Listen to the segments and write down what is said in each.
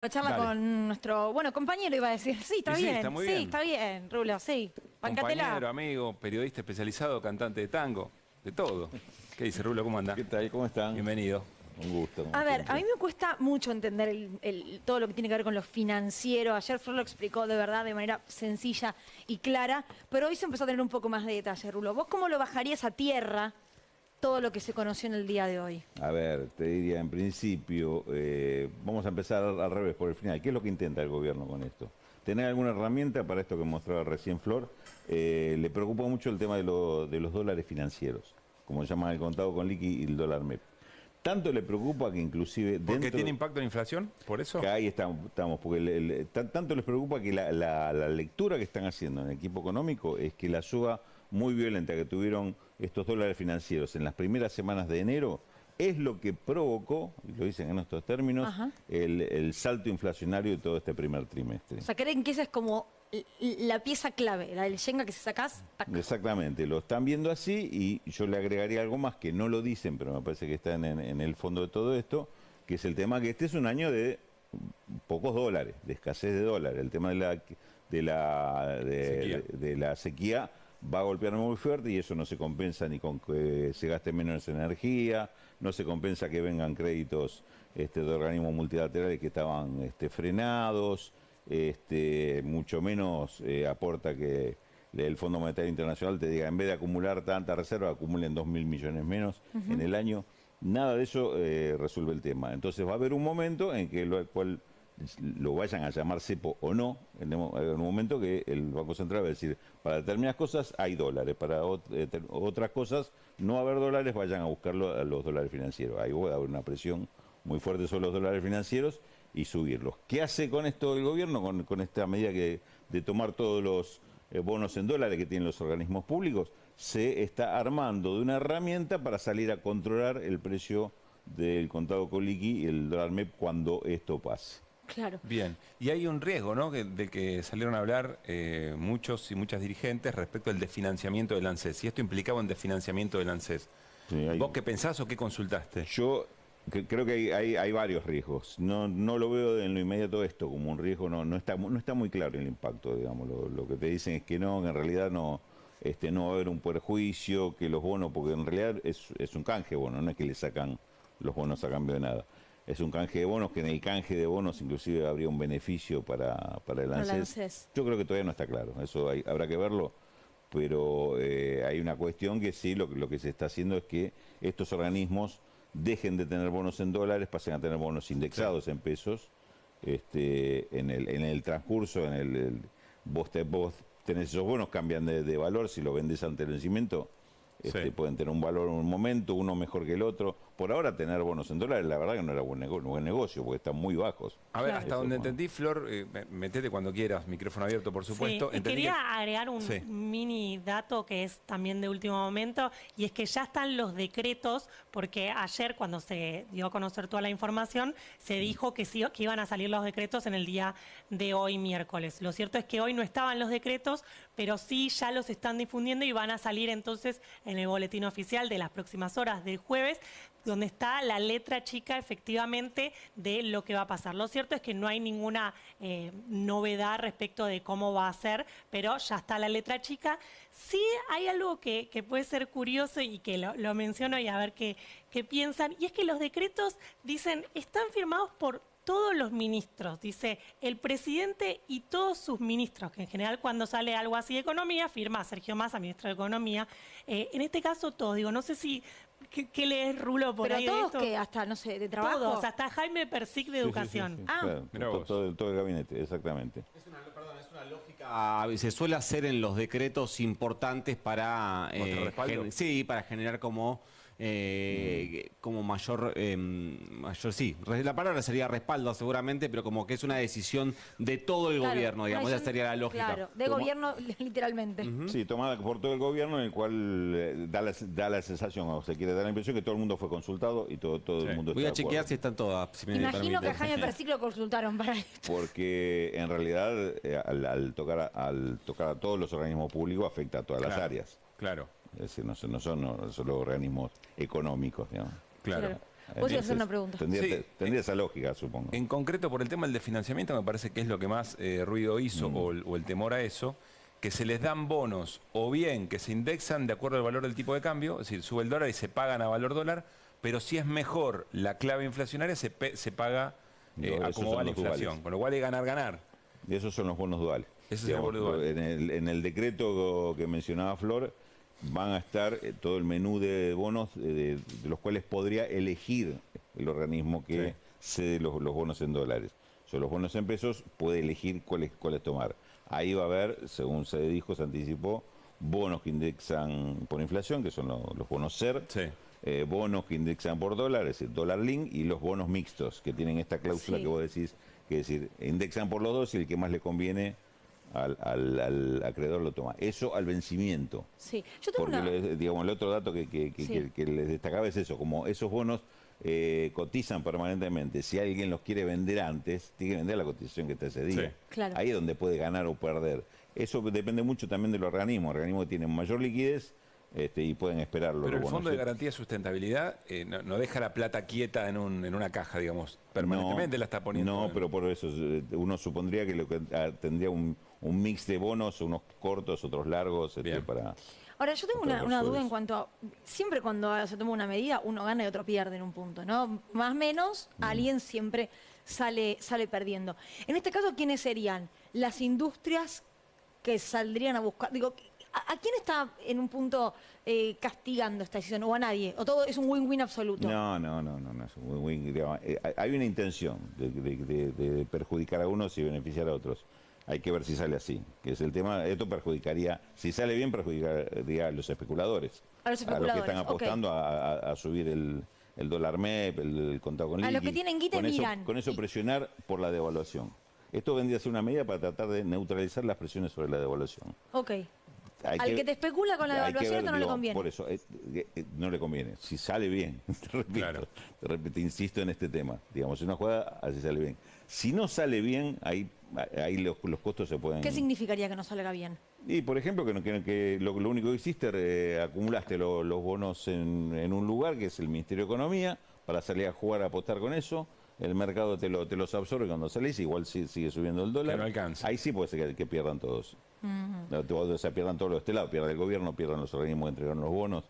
Charla Dale. con nuestro, bueno, compañero iba a decir. Sí, está Sí, bien. está muy Sí, bien. está bien, Rulo, sí. Compañero, Bancatela. amigo, periodista especializado, cantante de tango, de todo. ¿Qué dice Rulo? ¿Cómo anda? ¿Qué tal? ¿Cómo están? Bienvenido. Un gusto, A como ver, a siempre. mí me cuesta mucho entender todo lo que tiene que ver con lo financiero. Ayer Flor lo explicó de verdad, de manera sencilla y clara, pero hoy se empezó a tener un poco más de detalle, Rulo. ¿Vos cómo lo bajarías a tierra todo lo que se conoció en el día de hoy? A ver, te diría, en principio, vamos a empezar al revés, por el final. ¿Qué es lo que intenta el gobierno con esto? ¿Tener alguna herramienta para esto que mostraba recién Flor? Le preocupa mucho el tema de los dólares financieros, como llaman el contado con liqui y el dólar MEP. Tanto le preocupa que inclusive ¿Porque dentro... tiene impacto en la inflación? ¿Por eso? Que ahí estamos porque tanto les preocupa que la lectura que están haciendo en el equipo económico es que la suba muy violenta que tuvieron estos dólares financieros en las primeras semanas de enero es lo que provocó, y lo dicen en estos términos, Ajá. el salto inflacionario de todo este primer trimestre. O sea, ¿creen que esa es como la pieza clave, la del Shenga que si sacás, tac? Exactamente, lo están viendo así y yo le agregaría algo más que no lo dicen, pero me parece que está en el fondo de todo esto, que es el tema que este es un año de pocos dólares, de escasez de dólares. El tema Sequía. de la sequía va a golpear muy fuerte y eso no se compensa ni con que se gaste menos energía, no se compensa que vengan créditos de organismos multilaterales que estaban frenados, mucho menos aporta que el Fondo Monetario Internacional te diga, en vez de acumular tanta reserva, acumulen 2.000 millones menos en el año. Nada de eso resuelve el tema. Entonces va a haber un momento en que lo cual lo vayan a llamar cepo o no, en un momento que el Banco Central va a decir, para determinadas cosas hay dólares, para otras cosas no va a haber dólares, vayan a buscarlo a los dólares financieros. Ahí va a haber una presión muy fuerte sobre los dólares financieros y subirlos. ¿Qué hace con esto el gobierno, con esta medida de tomar todos los bonos en dólares que tienen los organismos públicos? Se está armando de una herramienta para salir a controlar el precio del contado con liqui y el dólar MEP cuando esto pase. Claro. Bien. Y hay un riesgo, ¿no? Del que salieron a hablar muchos y muchas dirigentes respecto al desfinanciamiento del ANSES. Y esto implicaba un desfinanciamiento del ANSES. Sí, ¿Vos qué pensás o qué consultaste? Yo creo que hay varios riesgos. No lo veo en lo inmediato esto como un riesgo, no está muy claro el impacto, digamos. Lo que te dicen es que en realidad no va a haber un perjuicio, que los bonos, porque en realidad es un canje de bonos, no es que le sacan los bonos a cambio de nada. Es un canje de bonos, que en el canje de bonos inclusive habría un beneficio para el ANSES. Yo creo que todavía no está claro, eso habrá que verlo, pero hay una cuestión que sí, lo que se está haciendo es que estos organismos dejen de tener bonos en dólares, pasen a tener bonos indexados en pesos, en el transcurso, vos tenés esos bonos, cambian de valor, si lo vendés ante el vencimiento, Sí. pueden tener un valor en un momento, uno mejor que el otro. Por ahora tener bonos en dólares, la verdad que no era buen negocio, porque están muy bajos. A ver, Claro. hasta Eso, donde bueno. entendí, Flor, metete cuando quieras, micrófono abierto, por supuesto. Sí, y Entendí quería agregar un Sí. mini dato que es también de último momento, y es que ya están los decretos, porque ayer cuando se dio a conocer toda la información, se dijo que, sí, que iban a salir los decretos en el día de hoy, miércoles. Lo cierto es que hoy no estaban los decretos, pero sí ya los están difundiendo y van a salir entonces en el boletín oficial de las próximas horas del jueves, donde está la letra chica efectivamente de lo que va a pasar. Lo cierto es que no hay ninguna novedad respecto de cómo va a ser, pero ya está la letra chica. Sí hay algo que puede ser curioso y que lo menciono y a ver qué piensan, y es que los decretos dicen, están firmados por todos los ministros, dice el presidente y todos sus ministros, que en general cuando sale algo así de economía, firma Sergio Massa, ministro de Economía. En este caso todos, digo, no sé si, ¿qué lees, Rulo, por Pero ahí todos de esto? que hasta, no sé, de trabajo. Todos, hasta Jaime Persic de Educación. Sí, Ah. claro, Mirá vos. todo el gabinete, exactamente. Es una lógica. Se suele hacer en los decretos importantes para, ¿Mostrar respaldo? sí, para generar como mayor, sí, la palabra sería respaldo seguramente, pero como que es una decisión de todo el Claro, gobierno, digamos, una esa sería la lógica. Claro, de gobierno literalmente. Sí, tomada por todo el gobierno, en el cual da la sensación, o se quiere dar la impresión que todo el mundo fue consultado y todo Sí. el mundo Voy a está de chequear acuerdo. si están todas, si me Imagino que a permiten. Jaime Persic lo consultaron para esto. Porque en realidad al tocar a todos los organismos públicos afecta a todas las Claro. áreas. Claro, Es decir, no son solo organismos económicos, digamos. claro. Claro. Vos ibas a hacer una pregunta. Tendría esa lógica, supongo. En concreto, por el tema del desfinanciamiento, me parece que es lo que más ruido hizo o el temor a eso, que se les dan bonos o bien que se indexan de acuerdo al valor del tipo de cambio, es decir, sube el dólar y se pagan a valor dólar, pero si es mejor la clave inflacionaria, se paga a cómo va la inflación. Duales. Con lo cual es ganar. Y esos son los bonos duales. Ese es el bono dual. En el decreto que mencionaba Flor, van a estar todo el menú de bonos de los cuales podría elegir el organismo que cede los bonos en dólares. Son los bonos en pesos, puede elegir cuáles tomar. Ahí va a haber, según se dijo, se anticipó, bonos que indexan por inflación, que son los bonos SER, bonos que indexan por dólar, es decir, dólar link, y los bonos mixtos, que tienen esta cláusula que vos decís, que es decir, indexan por los dos y el que más le conviene al acreedor lo toma. Eso al vencimiento. Sí, yo tengo porque digamos, el otro dato que les destacaba es eso, como esos bonos cotizan permanentemente, si alguien los quiere vender antes, tiene que vender la cotización que está ese día. Sí, claro. Ahí es donde puede ganar o perder. Eso depende mucho también del organismo que tienen mayor liquidez y pueden esperarlo. Pero el Fondo de Garantía de Sustentabilidad no deja la plata quieta en una caja, digamos, permanentemente la está poniendo. No, pero por eso uno supondría que tendría un mix de bonos, unos cortos, otros largos, para... Ahora, yo tengo una duda en cuanto a... Siempre cuando se toma una medida, uno gana y otro pierde en un punto, ¿no? Más o menos, alguien siempre sale perdiendo. En este caso, ¿quiénes serían? Las industrias que saldrían a buscar... Digo, ¿a quién está en un punto castigando esta decisión? ¿O a nadie? ¿O todo es un win-win absoluto? No es un win-win. Hay una intención de perjudicar a unos y beneficiar a otros. Hay que ver si sale así, que es el tema. Esto perjudicaría, si sale bien, perjudicaría a los especuladores. A los que están apostando a subir el dólar MEP, el contado con liqui. A los que tienen guita miran. Con eso presionar por la devaluación. Esto vendría a ser una medida para tratar de neutralizar las presiones sobre la devaluación. Ok. Al que te especula con la devaluación, esto no le conviene. Por eso, no le conviene. Si sale bien, te repito, insisto en este tema. Digamos, es una jugada, así sale bien. Si no sale bien, ahí los costos se pueden... ¿Qué significaría que no salga bien? Y, por ejemplo, que lo único que hiciste, acumulaste los bonos en un lugar, que es el Ministerio de Economía, para salir a jugar, a apostar con eso. El mercado te los absorbe cuando salís, igual sigue subiendo el dólar. Que no alcanza. Ahí sí puede ser que pierdan todos. O sea, pierdan todos los de este lado, pierda el gobierno, pierdan los organismos que entregaron los bonos.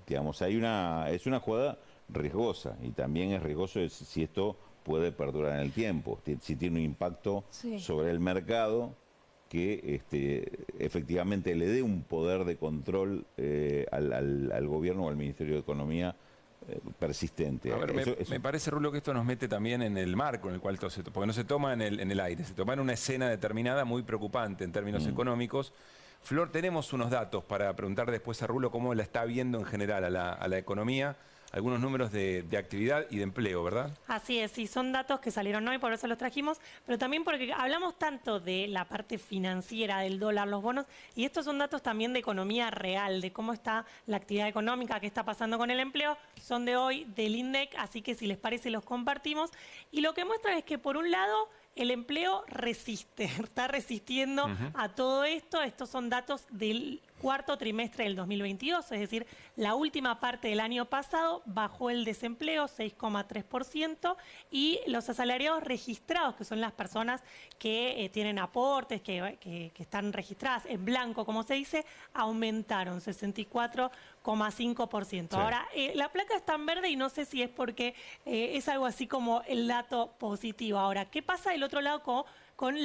Digamos, es una jugada riesgosa, y también es riesgoso si esto puede perdurar en el tiempo, si tiene un impacto sobre el mercado que efectivamente le dé un poder de control al gobierno o al Ministerio de Economía persistente. A ver, me parece, Rulo, que esto nos mete también en el marco en el cual porque no se toma en el aire, se toma en una escena determinada muy preocupante en términos económicos. Flor, tenemos unos datos para preguntar después a Rulo cómo la está viendo en general a la economía, algunos números de actividad y de empleo, ¿verdad? Así es, sí, son datos que salieron hoy, por eso los trajimos, pero también porque hablamos tanto de la parte financiera del dólar, los bonos, y estos son datos también de economía real, de cómo está la actividad económica, qué está pasando con el empleo, son de hoy, del INDEC, así que si les parece los compartimos. Y lo que muestra es que por un lado el empleo resiste, está resistiendo a todo esto. Estos son datos del cuarto trimestre del 2022, es decir, la última parte del año pasado bajó el desempleo 6,3% y los asalariados registrados, que son las personas que tienen aportes, que están registradas en blanco, como se dice, aumentaron 64,5%. Sí. Ahora, la placa está en verde y no sé si es porque es algo así como el dato positivo. Ahora, ¿qué pasa del otro lado con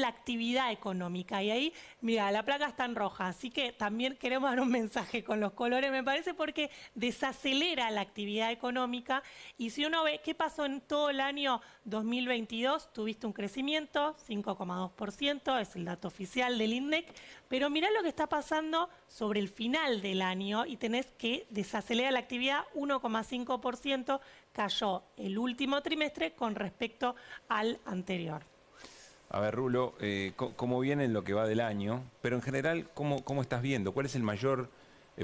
la actividad económica? Y ahí, mira, la placa está en roja, así que también queremos dar un mensaje con los colores, me parece, porque desacelera la actividad económica. Y si uno ve qué pasó en todo el año 2022, tuviste un crecimiento, 5,2%, es el dato oficial del INDEC, pero mirá lo que está pasando sobre el final del año y tenés que desacelerar la actividad, 1,5% cayó el último trimestre con respecto al anterior. A ver, Rulo, ¿cómo viene en lo que va del año? Pero en general, ¿cómo estás viendo? ¿Cuál es el mayor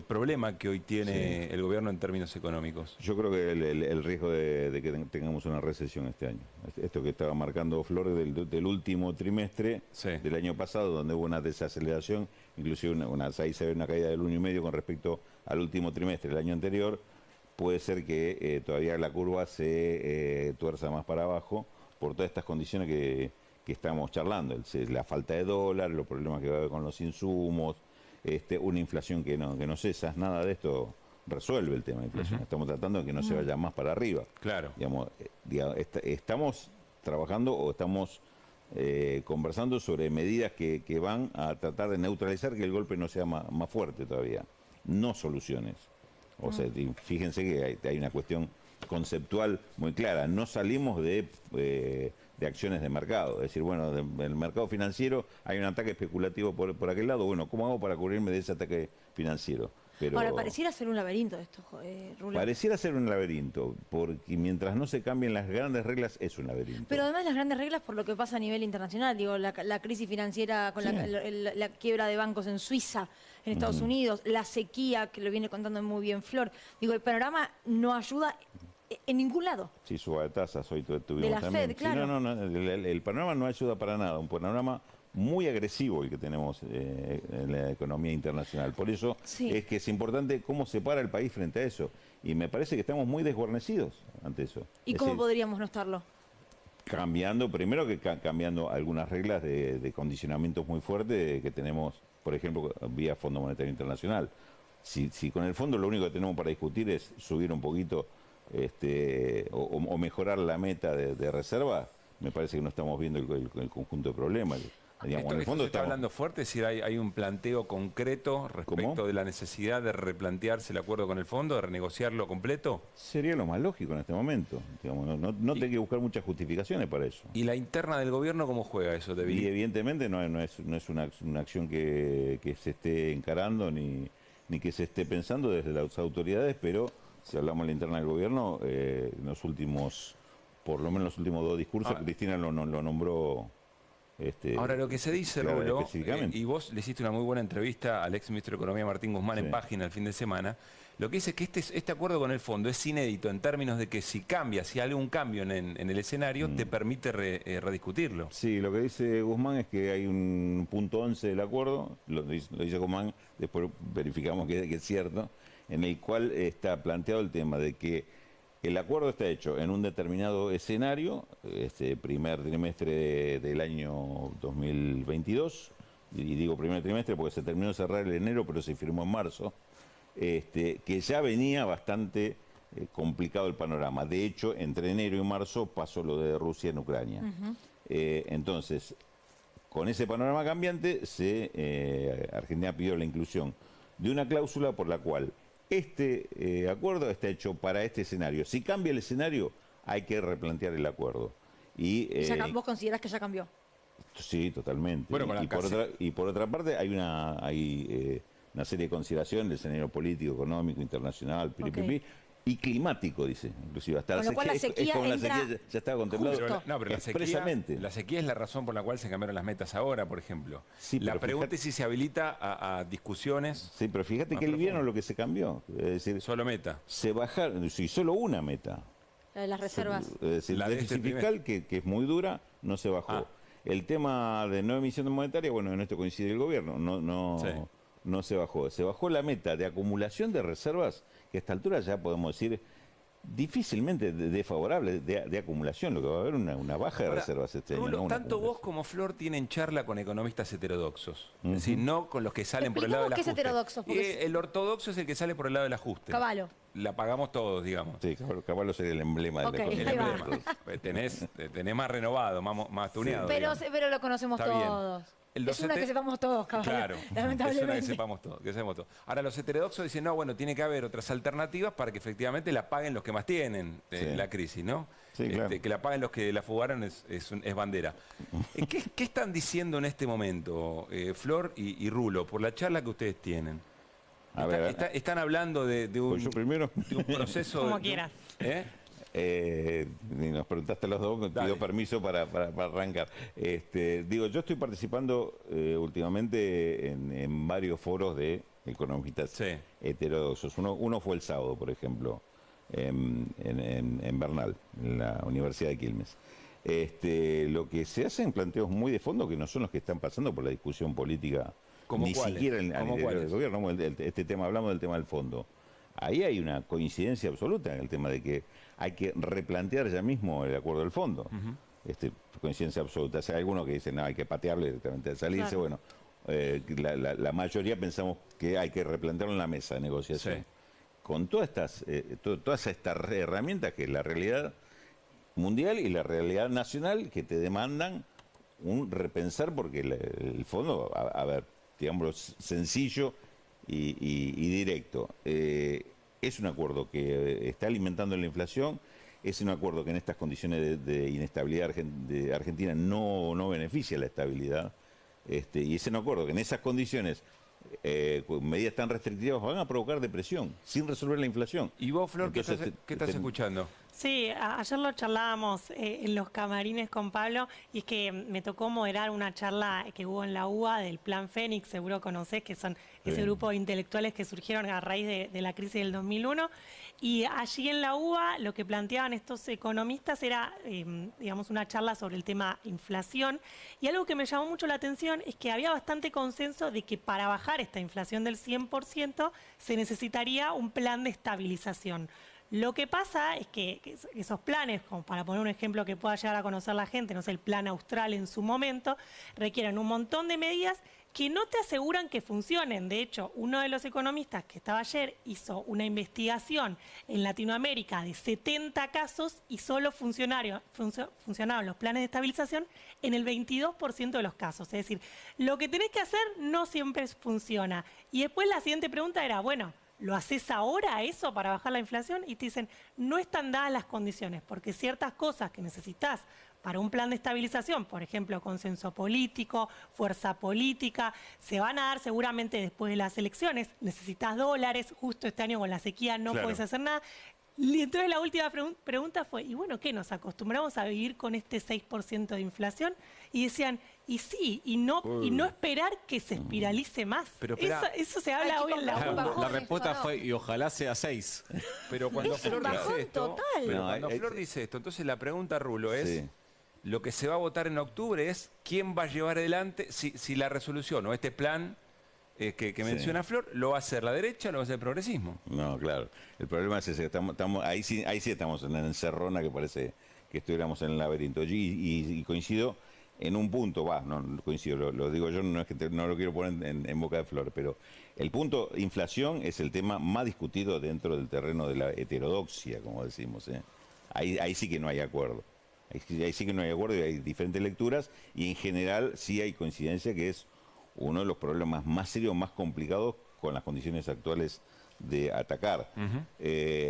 problema que hoy tiene el gobierno en términos económicos? Yo creo que el riesgo de que tengamos una recesión este año. Esto que estaba marcando Flor del último trimestre del año pasado, donde hubo una desaceleración, inclusive ahí se ve una caída del 1,5% con respecto al último trimestre del año anterior. puede ser que todavía la curva se tuerza más para abajo por todas estas condiciones que estamos charlando, la falta de dólar, los problemas que va a haber con los insumos, una inflación que no cesa. Nada de esto resuelve el tema de inflación. Estamos tratando de que no se vaya más para arriba. Claro. Digamos, estamos trabajando o estamos conversando sobre medidas que van a tratar de neutralizar que el golpe no sea más fuerte todavía, no soluciones. O sea, fíjense que hay una cuestión conceptual muy clara. No salimos de acciones de mercado. Es decir, bueno, del mercado financiero hay un ataque especulativo por aquel lado. Bueno, ¿cómo hago para cubrirme de ese ataque financiero? Pero ahora, pareciera ser un laberinto esto, Rulo. pareciera ser un laberinto, porque mientras no se cambien las grandes reglas, es un laberinto. Pero además las grandes reglas por lo que pasa a nivel internacional, digo, la crisis financiera con la quiebra de bancos en Suiza, en Estados Unidos, la sequía, que lo viene contando muy bien Flor. Digo, el panorama no ayuda en ningún lado. Sí, suba de tasas, hoy tuvimos De la también. Fed, claro. Sí, el panorama no ayuda para nada, un panorama muy agresivo el que tenemos en la economía internacional. Por eso es que es importante cómo se para el país frente a eso. Y me parece que estamos muy desguarnecidos ante eso. ¿Y cómo podríamos no estarlo? Cambiando, primero que cambiando algunas reglas de condicionamientos muy fuertes que tenemos, por ejemplo, vía Fondo Monetario Internacional. Si con el fondo lo único que tenemos para discutir es subir un poquito o mejorar la meta de reserva, me parece que no estamos viendo el conjunto de problemas. Digamos, en el fondo se está hablando fuerte, es decir, hay un planteo concreto respecto de la necesidad de replantearse el acuerdo con el fondo, de renegociarlo completo. Sería lo más lógico en este momento. Digamos, no hay que buscar muchas justificaciones para eso. ¿Y la interna del gobierno cómo juega eso, David? Y evidentemente no es una acción que se esté encarando ni que se esté pensando desde las autoridades, pero si hablamos de la interna del gobierno, en los últimos, por lo menos los últimos dos discursos, Cristina lo nombró. Ahora, lo que se dice, Rulo, y vos le hiciste una muy buena entrevista al ex ministro de Economía, Martín Guzmán, en Página el fin de semana, lo que dice es que este acuerdo con el fondo es inédito en términos de que si hay algún cambio en el escenario, te permite rediscutirlo. Sí, lo que dice Guzmán es que hay un punto 11 del acuerdo, lo dice Guzmán, después verificamos que es cierto, en el cual está planteado el tema de que el acuerdo está hecho en un determinado escenario, primer trimestre del año 2022, y digo primer trimestre porque se terminó de cerrar el enero, pero se firmó en marzo, que ya venía bastante complicado el panorama. De hecho, entre enero y marzo pasó lo de Rusia en Ucrania. Entonces, con ese panorama cambiante, Argentina pidió la inclusión de una cláusula por la cual acuerdo está hecho para este escenario. Si cambia el escenario, hay que replantear el acuerdo. ¿Vos considerás que ya cambió? Sí, totalmente. Bueno, y por otra parte, hay una serie de consideraciones del escenario político, económico, internacional, y climático, dice, inclusive. Hasta con lo cual la sequía ya estaba contemplado pero expresamente. La sequía es la razón por la cual se cambiaron las metas ahora, por ejemplo. Sí, la pregunta es si se habilita a discusiones. Sí, pero fíjate que el invierno lo que se cambió. Es decir, solo meta. Se bajaron, solo una meta. Las reservas. Es decir, La el de déficit fiscal, que es muy dura, no se bajó. El tema de no emisión monetaria, bueno, en esto coincide el gobierno, no se bajó. Se bajó la meta de acumulación de reservas, que a esta altura ya podemos decir difícilmente desfavorable de acumulación, lo que va a haber una baja de reservas este año. Rulo, tanto vos como Flor tienen charla con economistas heterodoxos, es decir, no con los que salen por el lado del ajuste. ¿Qué es heterodoxo? El ortodoxo es el que sale por el lado del ajuste. Caballo. La pagamos todos, digamos. Sí, Caballo sería el emblema de la economía. Tenés más renovado, más tuneado. Pero lo conocemos todos. Es una que sepamos todos, Caballo. Claro, lamentablemente. es una que sepamos todos, Ahora, los heterodoxos dicen, no, bueno, tiene que haber otras alternativas para que efectivamente la paguen los que más tienen la crisis, ¿no? Sí, claro. Que la paguen los que la fugaron es bandera. ¿Qué están diciendo en este momento, Flor y Rulo, por la charla que ustedes tienen? Están hablando de un, yo primero. de un proceso... Como quieras. Nos preguntaste los dos, pido permiso para arrancar. Yo estoy participando últimamente en varios foros de economistas heterodoxos. Uno fue el sábado, por ejemplo, en Bernal, en la Universidad de Quilmes. Lo que se hacen planteos muy de fondo que no son los que están pasando por la discusión política, ni siquiera a nivel del gobierno. Hablamos del tema del fondo. Ahí hay una coincidencia absoluta en el tema de que hay que replantear ya mismo el acuerdo del fondo. Coincidencia absoluta. O sea, hay algunos que dicen, no, hay que patearlo directamente al salirse. Claro. Bueno, la mayoría pensamos que hay que replantearlo en la mesa de negociación. Sí. Con todas estas herramientas que es la realidad mundial y la realidad nacional que te demandan un repensar, porque el fondo, a ver, digamos, sencillo y directo. Es un acuerdo que está alimentando la inflación, es un acuerdo que en estas condiciones de inestabilidad de Argentina no beneficia la estabilidad, y es un acuerdo que en esas condiciones, con medidas tan restrictivas, van a provocar depresión, sin resolver la inflación. ¿Y vos, Flor, Entonces, qué estás escuchando? Sí, ayer lo charlábamos en los camarines con Pablo y es que me tocó moderar una charla que hubo en la UBA del Plan Fénix, seguro conocés, que son ese grupo de intelectuales que surgieron a raíz de la crisis del 2001. Y allí en la UBA lo que planteaban estos economistas era, digamos, una charla sobre el tema inflación. Y algo que me llamó mucho la atención es que había bastante consenso de que para bajar esta inflación del 100% se necesitaría un plan de estabilización. Lo que pasa es que esos planes, como para poner un ejemplo que pueda llegar a conocer la gente, no sé, el plan austral en su momento, requieren un montón de medidas que no te aseguran que funcionen. De hecho, uno de los economistas que estaba ayer hizo una investigación en Latinoamérica de 70 casos y solo funcionaban los planes de estabilización en el 22% de los casos. Es decir, lo que tenés que hacer no siempre funciona. Y después la siguiente pregunta era, bueno, ¿lo haces ahora eso para bajar la inflación? Y te dicen, no están dadas las condiciones, porque ciertas cosas que necesitas para un plan de estabilización, por ejemplo, consenso político, fuerza política, se van a dar seguramente después de las elecciones. Necesitas dólares, justo este año con la sequía no podés hacer nada. Y entonces la última pregunta fue, ¿y bueno qué? ¿Nos acostumbramos a vivir con este 6% de inflación? Y decían, y sí, y no esperar que se espiralice más. Pero, eso se habla hoy en la un UBA. bajón La respuesta esto, ¿no? fue, y ojalá sea 6. Pero cuando Es un Flor bajón dice esto, total. pero No, cuando Flor dice esto, entonces la pregunta, Rulo, es... Sí. Lo que se va a votar en octubre es quién va a llevar adelante, si la resolución o este plan que menciona Flor, ¿lo va a hacer la derecha o lo va a hacer el progresismo? No, claro. El problema es ese, ahí sí estamos en la encerrona que parece que estuviéramos en el laberinto. Y coincido en un punto, no coincido, lo digo yo, no es que no lo quiero poner en boca de Flor, pero el punto inflación es el tema más discutido dentro del terreno de la heterodoxia, como decimos. Ahí sí que no hay acuerdo. Ahí sí que no hay acuerdo y hay diferentes lecturas y en general sí hay coincidencia que es uno de los problemas más serios, más complicados con las condiciones actuales de atacar.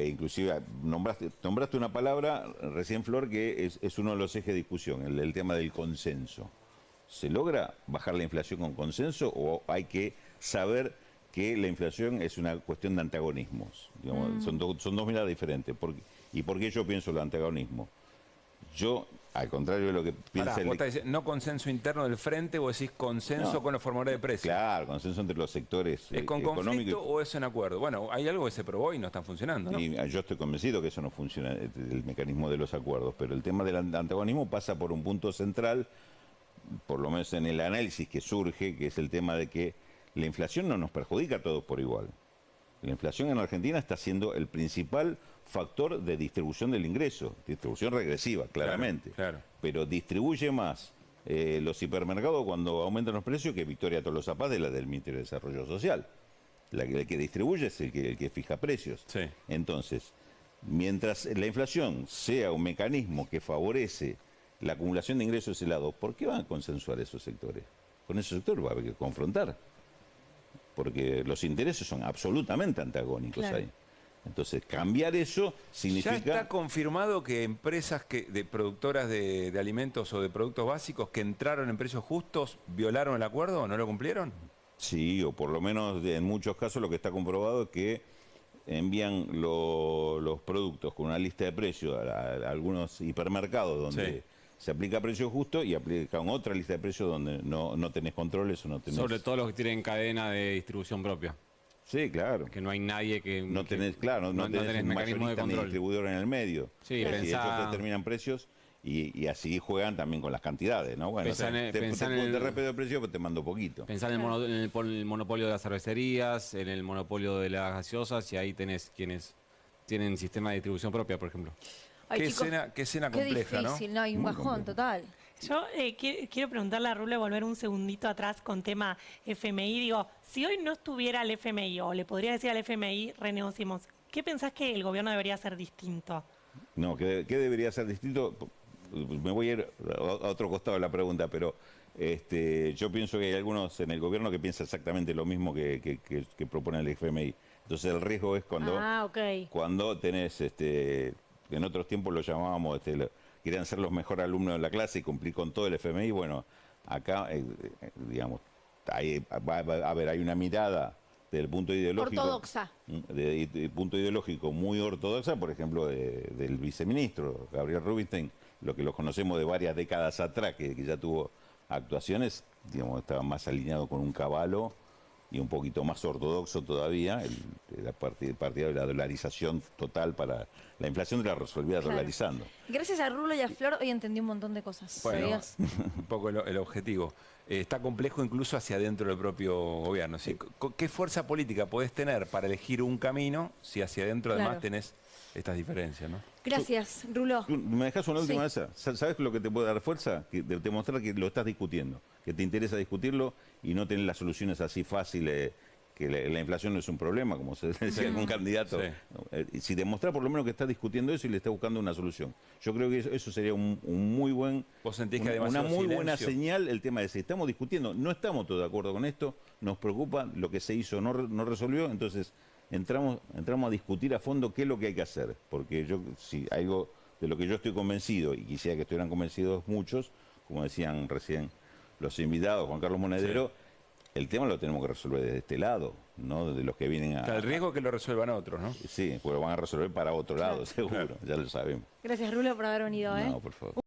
Inclusive nombraste una palabra recién, Flor, que es uno de los ejes de discusión, el tema del consenso. ¿Se logra bajar la inflación con consenso o hay que saber que la inflación es una cuestión de antagonismos? Digamos, son dos miradas diferentes. ¿Y por qué yo pienso el antagonismo? Yo, al contrario de lo que piensa Vos estás diciendo, ¿no consenso interno del frente o decís consenso con los formadores de precios? Claro, consenso entre los sectores ¿Es con económicos. conflicto o es en acuerdo? Bueno, hay algo que se probó y no está funcionando, ¿no? Y yo estoy convencido que eso no funciona, el mecanismo de los acuerdos, pero el tema del antagonismo pasa por un punto central, por lo menos en el análisis que surge, que es el tema de que la inflación no nos perjudica a todos por igual. La inflación en Argentina está siendo el principal factor de distribución del ingreso, distribución regresiva, claramente. Claro. Pero distribuye más los hipermercados cuando aumentan los precios que Victoria Tolosa Paz de la del Ministerio de Desarrollo Social. El que distribuye es el que fija precios. Sí. Entonces, mientras la inflación sea un mecanismo que favorece la acumulación de ingresos de ese lado, ¿por qué van a consensuar esos sectores? Con esos sectores va a haber que confrontar. Porque los intereses son absolutamente antagónicos Claro. ahí. Entonces, cambiar eso significa... ¿Ya está confirmado que empresas de productoras de alimentos o de productos básicos que entraron en precios justos violaron el acuerdo o no lo cumplieron? Sí, o por lo menos en muchos casos lo que está comprobado es que envían los productos con una lista de precios a algunos hipermercados donde se aplica precio justo y aplican otra lista de precios donde no tenés controles o no tenés... Sobre todo los que tienen cadena de distribución propia. Sí, claro. Que no hay nadie que... No tenés, que- claro, no tenés un mecanismo de mayorista ni control. distribuidor en el medio. Sí, Si pensá- ellos determinan precios y así juegan también con las cantidades, ¿no? Bueno, Pensá en- te respeto el precio, pero te mando poquito. Pensar en el monopolio de las cervecerías, en el monopolio de las gaseosas, y ahí tenés quienes tienen sistema de distribución propia, por ejemplo. Ay, Qué chicos, escena qué compleja, ¿no? difícil, ¿no? Hay un Muy bajón complejo. total. Yo quiero preguntarle a Rulo, volver un segundito atrás con tema FMI. Digo, si hoy no estuviera el FMI, o le podría decir al FMI, renegociemos, ¿qué pensás que el gobierno debería hacer distinto? No, ¿qué debería ser distinto? Me voy a ir a otro costado de la pregunta, pero yo pienso que hay algunos en el gobierno que piensan exactamente lo mismo que propone el FMI. Entonces el riesgo es cuando tenés, en otros tiempos lo llamábamos, querían ser los mejores alumnos de la clase y cumplir con todo el FMI. Bueno, acá, digamos, hay una mirada del punto ideológico. Ortodoxa. De punto ideológico muy ortodoxa, por ejemplo, del viceministro Gabriel Rubinstein, lo que lo conocemos de varias décadas atrás, que ya tuvo actuaciones, digamos, estaba más alineado con un caballo y un poquito más ortodoxo todavía, la partida de la dolarización total para la inflación la resolvía Claro. dolarizando. Gracias a Rulo y a Flor hoy entendí un montón de cosas. Bueno, ¿Sabías? un poco el objetivo. Está complejo incluso hacia adentro del propio gobierno. ¿Sí? ¿Qué fuerza política podés tener para elegir un camino si hacia adentro además Claro. tenés estas diferencias, ¿no? Gracias, Rulo. ¿Me dejas una última Sí. esa? ¿Sabes lo que te puede dar fuerza? Que demostrar que lo estás discutiendo, que te interesa discutirlo y no tener las soluciones así fáciles, que la inflación no es un problema, como se decía algún candidato. Sí. Si demostrás por lo menos que estás discutiendo eso y le estás buscando una solución. Yo creo que eso sería un muy buen... ¿Vos sentís que hay una demasiado muy buena silencio? señal el tema de si estamos discutiendo, no estamos todos de acuerdo con esto, nos preocupa lo que se hizo, no resolvió, entonces entramos a discutir a fondo qué es lo que hay que hacer, porque si algo de lo que yo estoy convencido, y quisiera que estuvieran convencidos muchos, como decían recién los invitados, Juan Carlos Monedero, el tema lo tenemos que resolver desde este lado, no desde los que vienen O sea, el riesgo es que lo resuelvan otros, ¿no? Sí, pues lo van a resolver para otro lado, seguro, ya lo sabemos. Gracias, Rulo, por haber venido. No, por favor.